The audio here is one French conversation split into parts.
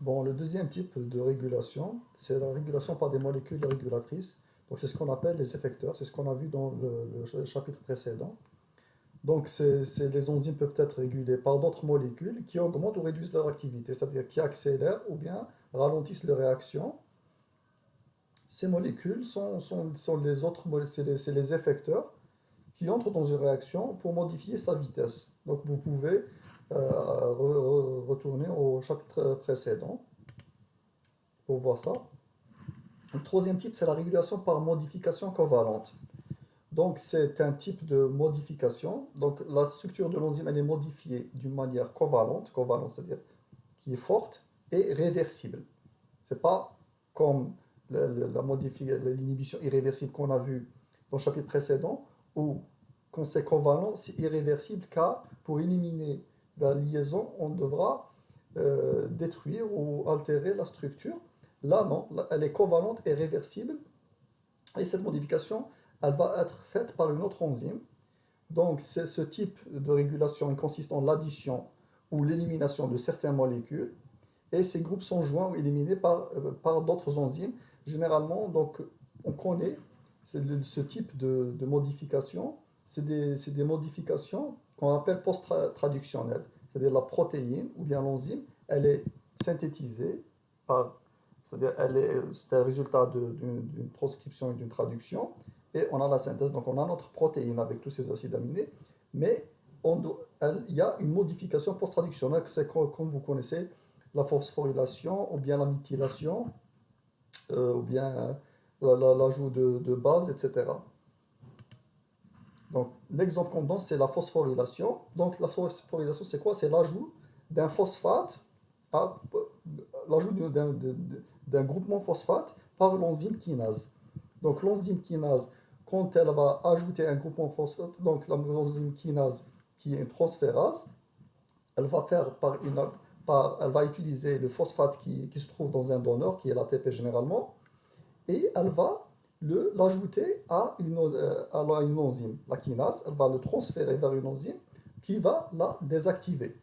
Bon, le deuxième type de régulation, c'est la régulation par des molécules régulatrices. Donc, c'est ce qu'on appelle les effecteurs. C'est ce qu'on a vu dans le chapitre précédent. Donc, les enzymes peuvent être régulées par d'autres molécules qui augmentent ou réduisent leur activité, c'est-à-dire qui accélèrent ou bien ralentissent leur réaction. Ces molécules sont les autres, c'est les effecteurs qui entrent dans une réaction pour modifier sa vitesse. Donc, vous pouvez retourner au chapitre précédent pour voir ça. Le troisième type, c'est la régulation par modification covalente. Donc, c'est un type de modification. Donc, la structure de l'enzyme, elle est modifiée d'une manière covalente, c'est-à-dire qui est forte et réversible. C'est pas comme l'inhibition irréversible qu'on a vu dans le chapitre précédent, où quand c'est covalent, c'est irréversible car pour éliminer la liaison, on devra détruire ou altérer la structure. Là, non, elle est covalente et réversible. Et cette modification, elle va être faite par une autre enzyme. Donc, c'est ce type de régulation consiste en l'addition ou l'élimination de certaines molécules. Et ces groupes sont joints ou éliminés par d'autres enzymes. Généralement, donc, on connaît ce type de modification. C'est des modifications qu'on appelle post-traductionnelles. C'est-à-dire la protéine ou bien l'enzyme, elle est synthétisée par c'est-à-dire, c'est un résultat d'une transcription et d'une traduction. Et on a la synthèse, donc on a notre protéine avec tous ces acides aminés. Mais il y a une modification post-traductionnelle, c'est comme vous connaissez la phosphorylation, ou bien la méthylation, ou bien l'ajout de bases, etc. Donc, l'exemple qu'on donne, c'est la phosphorylation. Donc, la phosphorylation, c'est quoi? C'est l'ajout d'un phosphate, à, l'ajout d'un groupement phosphate par l'enzyme kinase. Donc, l'enzyme kinase, quand elle va ajouter un groupement phosphate, donc l'enzyme kinase qui est une transférase, elle va faire elle va utiliser le phosphate qui se trouve dans un donneur, qui est l'ATP généralement, et elle va l'ajouter à une enzyme, la kinase. Elle va le transférer vers une enzyme qui va la désactiver.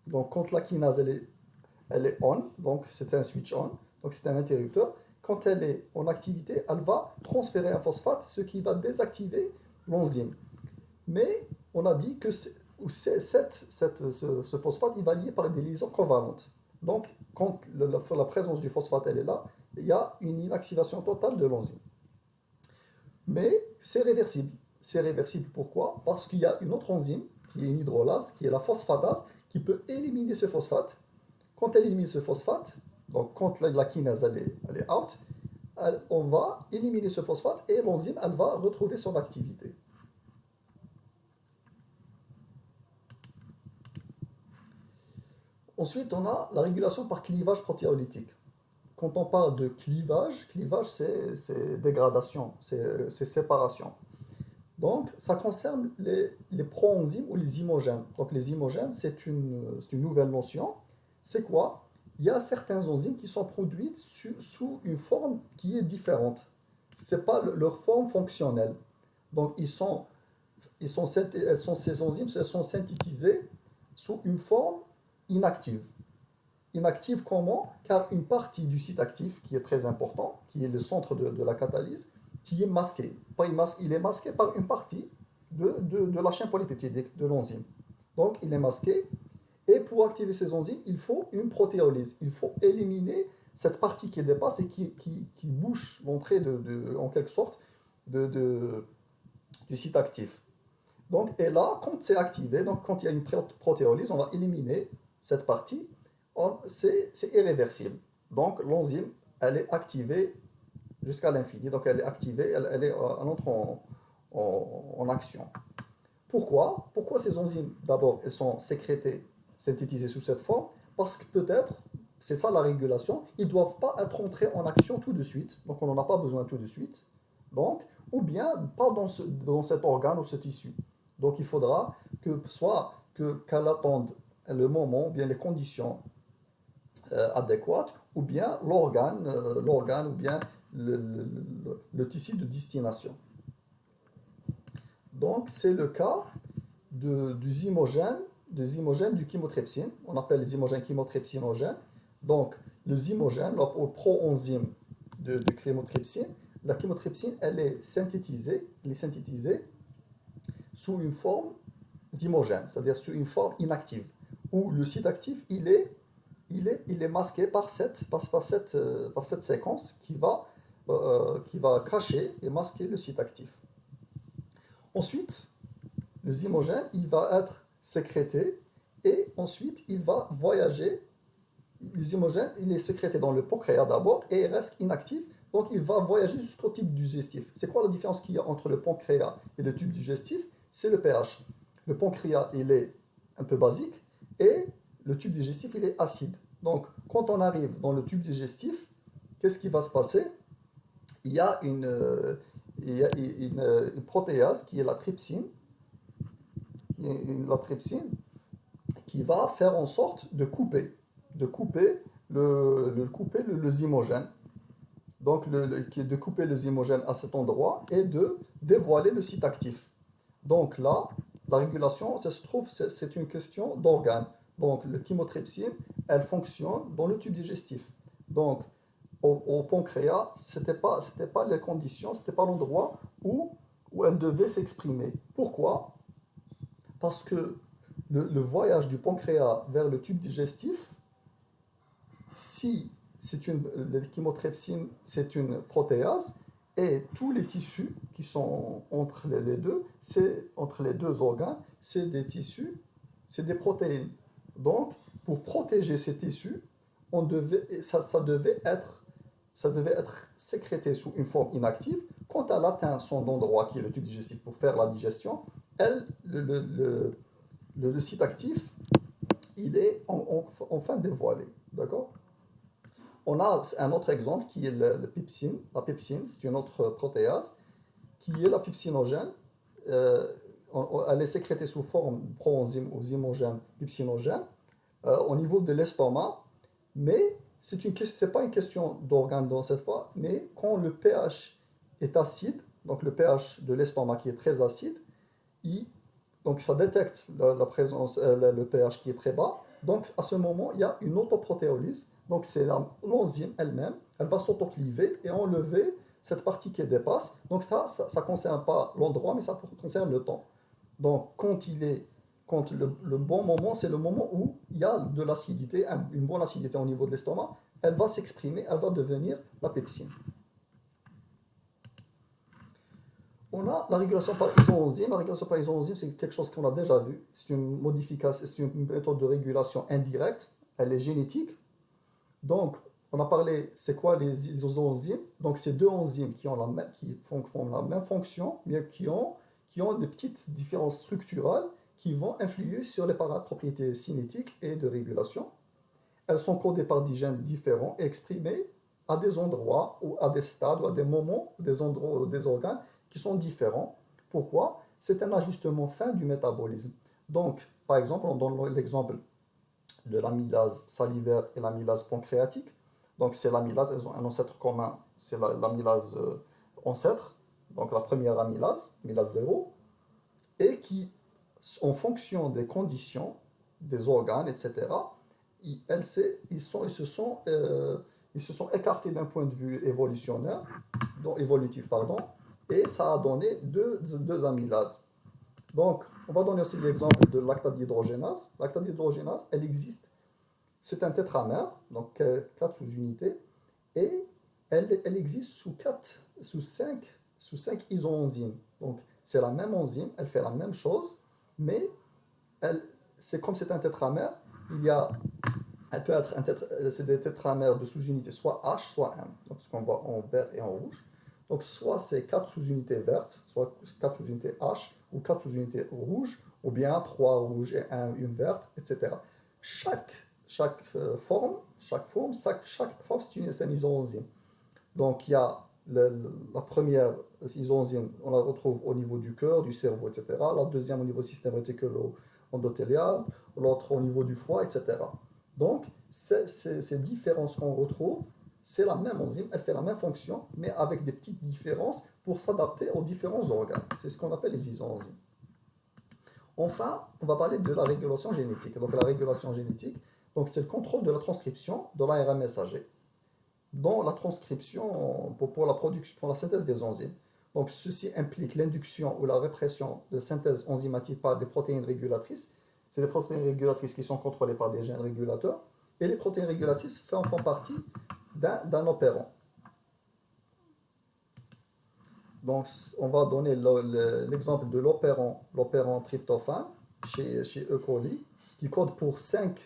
Donc, quand la kinase elle est on, donc c'est un switch on, donc c'est un interrupteur. Quand elle est en activité, elle va transférer un phosphate, ce qui va désactiver l'enzyme. Mais on a dit que ce phosphate il va lier par des liaisons covalentes. Donc, quand la présence du phosphate elle est là, il y a une inactivation totale de l'enzyme. Mais c'est réversible. C'est réversible pourquoi? Parce qu'il y a une autre enzyme, qui est une hydrolase, qui est la phosphatase, qui peut éliminer ce phosphate. Quand elle élimine ce phosphate, donc quand la kinase elle est out, on va éliminer ce phosphate et l'enzyme elle va retrouver son activité. Ensuite, on a la régulation par clivage protéolytique. Quand on parle de clivage, c'est dégradation, c'est séparation. Donc, ça concerne les proenzymes ou les imogènes. Donc, les imogènes, c'est une nouvelle notion. C'est quoi? Il y a certaines enzymes qui sont produites sous une forme qui est différente. Ce n'est pas leur forme fonctionnelle. Donc, ces enzymes elles sont synthétisées sous une forme inactive. Inactive comment? Car une partie du site actif, qui est très important, qui est le centre de la catalyse, qui est masqué. Il est masqué par une partie de la chaîne polypeptidique de l'enzyme. Donc, il est masqué. Et pour activer ces enzymes, il faut une protéolyse. Il faut éliminer cette partie qui dépasse et qui bouche l'entrée, en quelque sorte, du site actif. Donc, et là, quand c'est activé, donc quand il y a une protéolyse, on va éliminer cette partie. C'est irréversible. Donc, l'enzyme, elle est activée jusqu'à l'infini. Donc, elle est activée, elle entre en action. Pourquoi? Pourquoi ces enzymes, d'abord, elles sont sécrétées, synthétisées sous cette forme? Parce que peut-être, c'est ça la régulation, ils ne doivent pas être entrés en action tout de suite. Donc, on n'en a pas besoin tout de suite. Donc, ou bien pas dans cet organe ou ce tissu. Donc, il faudra qu'elle attende le moment, ou bien les conditions adéquates, ou bien l'organe ou bien le tissu de destination. Donc, c'est le cas des zymogènes du chymotrypsine. On appelle les zymogènes chymotrypsinogènes. Donc, le zymogène, le proenzyme de chymotrypsine, la chymotrypsine, elle est synthétisée sous une forme zymogène, c'est-à-dire sous une forme inactive, où le site actif, il est masqué par cette séquence qui va cacher et masquer le site actif. Ensuite, le zymogène, il va être sécrété et ensuite il va voyager. Le zymogène, il est sécrété dans le pancréas d'abord et il reste inactif, donc il va voyager jusqu'au tube digestif. C'est quoi la différence qu'il y a entre le pancréas et le tube digestif? C'est le pH. Le pancréas, il est un peu basique et le tube digestif, il est acide. Donc, quand on arrive dans le tube digestif, qu'est-ce qui va se passer? Il y a une protéase qui est la trypsine, qui va faire en sorte de couper le zymogène. Donc, de couper le zymogène à cet endroit et de dévoiler le site actif. Donc là, la régulation, ça se trouve, c'est une question d'organe. Donc, le chymotrypsine, elle fonctionne dans le tube digestif. Donc, au pancréas, c'était pas les conditions, c'était pas l'endroit où elle devait s'exprimer. Pourquoi? Parce que le voyage du pancréas vers le tube digestif, si la chymotrypsine, c'est une protéase, et tous les tissus qui sont entre les deux organes, c'est des tissus, c'est des protéines. Donc, pour protéger ces tissus, ça devait être sécrété sous une forme inactive. Quand elle atteint son endroit, qui est le tube digestif, pour faire la digestion, le site actif, il est enfin dévoilé. D'accord? On a un autre exemple qui est le pepsine. La pepsine, c'est une autre protéase qui est la pepsinogène. Euh, Elle est sécrétée sous forme proenzyme ou zymogène pepsinogène au niveau de l'estomac, mais c'est pas une question d'organe dans cette fois, mais quand le pH est acide, donc le pH de l'estomac qui est très acide, il, donc ça détecte la présence, le pH qui est très bas. Donc à ce moment, il y a une autoprotéolyse. Donc c'est l'enzyme elle-même, elle va s'autocliver et enlever cette partie qui dépasse. Donc ça ne concerne pas l'endroit, mais ça concerne le temps. Donc quand le bon moment, c'est le moment où il y a de l'acidité, une bonne acidité au niveau de l'estomac, elle va s'exprimer, elle va devenir la pepsine. On a la régulation par isoenzyme. La régulation par isoenzyme, c'est quelque chose qu'on a déjà vu. C'est une modification, c'est une méthode de régulation indirecte. Elle est génétique. Donc, on a parlé, c'est quoi les isoenzymes? Donc, c'est deux enzymes qui font la même fonction, mais qui ont des petites différences structurales qui vont influer sur les propriétés cinétiques et de régulation. Elles sont codées par des gènes différents et exprimées à des endroits ou à des stades ou à des moments, des endroits ou des organes qui sont différents. Pourquoi? C'est un ajustement fin du métabolisme. Donc, par exemple, on donne l'exemple de l'amylase salivaire et l'amylase pancréatique. Donc, c'est l'amylase, elles ont un ancêtre commun, c'est l'amylase ancêtre, donc la première amylase 0, et qui, en fonction des conditions, des organes, etc., ils se sont écartés d'un point de vue évolutif, et ça a donné deux amylases. Donc, on va donner aussi l'exemple de lactate dihydrogénase. Lactate dihydrogénase, elle existe, c'est un tétramère, donc 4 sous-unités, et elle existe sous 5 isoenzymes. Donc, c'est la même enzyme, elle fait la même chose, mais c'est comme c'est un tétramère, elle peut être c'est des tétramères de sous-unités, soit H, soit M, donc ce qu'on voit en vert et en rouge. Donc, soit c'est 4 sous-unités vertes, soit 4 sous-unités H, ou 4 sous-unités rouges, ou bien 3 rouges et une verte, etc. Chaque forme, c'est une isoenzyme. Donc, il y a la première isoenzyme, on la retrouve au niveau du cœur, du cerveau, etc. La deuxième au niveau du système réticulo-endothélial, l'autre au niveau du foie, etc. Donc, ces différences qu'on retrouve, c'est la même enzyme, elle fait la même fonction, mais avec des petites différences pour s'adapter aux différents organes. C'est ce qu'on appelle les isoenzymes. Enfin, on va parler de la régulation génétique. Donc, la régulation génétique, Donc c'est le contrôle de la transcription de l'ARN messager dans la transcription pour la production, pour la synthèse des enzymes. Donc ceci implique l'induction ou la répression de synthèse enzymatique par des protéines régulatrices. C'est des protéines régulatrices qui sont contrôlées par des gènes régulateurs. Et les protéines régulatrices font partie d'un opérant. Donc, on va donner l'exemple de l'opérant tryptophane chez E. coli, qui code pour 5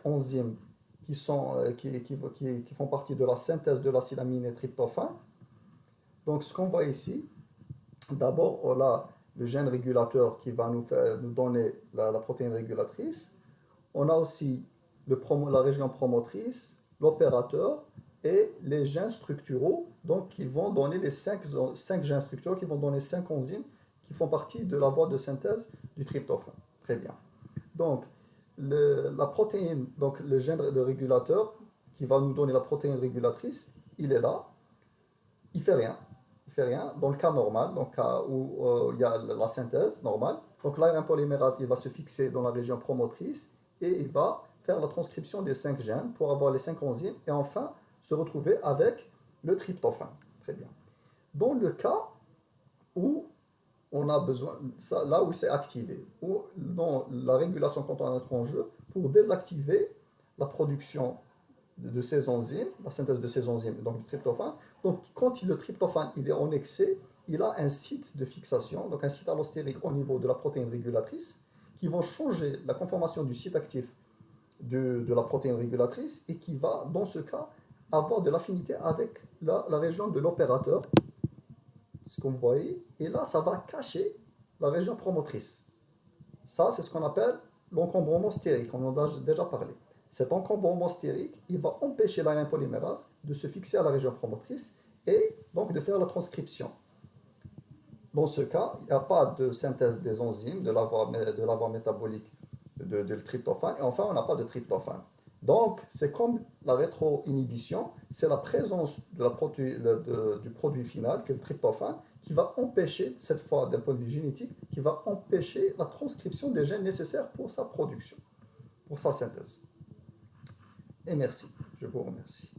enzymes qui font partie de la synthèse de l'acide aminé tryptophane. Donc, ce qu'on voit ici, d'abord, on a le gène régulateur qui va nous donner la protéine régulatrice. On a aussi la région promotrice, l'opérateur et les gènes structuraux, donc qui vont donner les 5 gènes structuraux qui vont donner 5 enzymes qui font partie de la voie de synthèse du tryptophane. Très bien. Donc, la protéine, donc le gène de régulateur qui va nous donner la protéine régulatrice, il est là, il fait rien. Il fait rien dans le cas normal, dans le cas où il y a la synthèse normale. Donc l'ARN polymérase, il va se fixer dans la région promotrice et il va faire la transcription des 5 gènes pour avoir les 5 enzymes et enfin se retrouver avec le tryptophane. Très bien. Dans le cas où on a besoin, là où c'est activé, où dans la régulation quand on entre en jeu, pour désactiver la production de ces enzymes, la synthèse de ces enzymes, donc du tryptophane. Donc quand le tryptophane il est en excès, il a un site de fixation, donc un site allostérique au niveau de la protéine régulatrice, qui vont changer la conformation du site actif de la protéine régulatrice et qui va, dans ce cas, avoir de l'affinité avec la région de l'opérateur, ce qu'on voyait, et là, ça va cacher la région promotrice. Ça, c'est ce qu'on appelle l'encombrement stérique, on en a déjà parlé. Cet encombrement stérique, il va empêcher l'ARN polymérase de se fixer à la région promotrice et donc de faire la transcription. Dans ce cas, il n'y a pas de synthèse des enzymes de la voie métabolique de tryptophane et enfin, on n'a pas de tryptophane. Donc, c'est comme la rétro-inhibition, c'est la présence du produit final, qui est le tryptophane, qui va empêcher, cette fois d'un point de vue génétique, qui va empêcher la transcription des gènes nécessaires pour sa production, pour sa synthèse. Et merci, je vous remercie.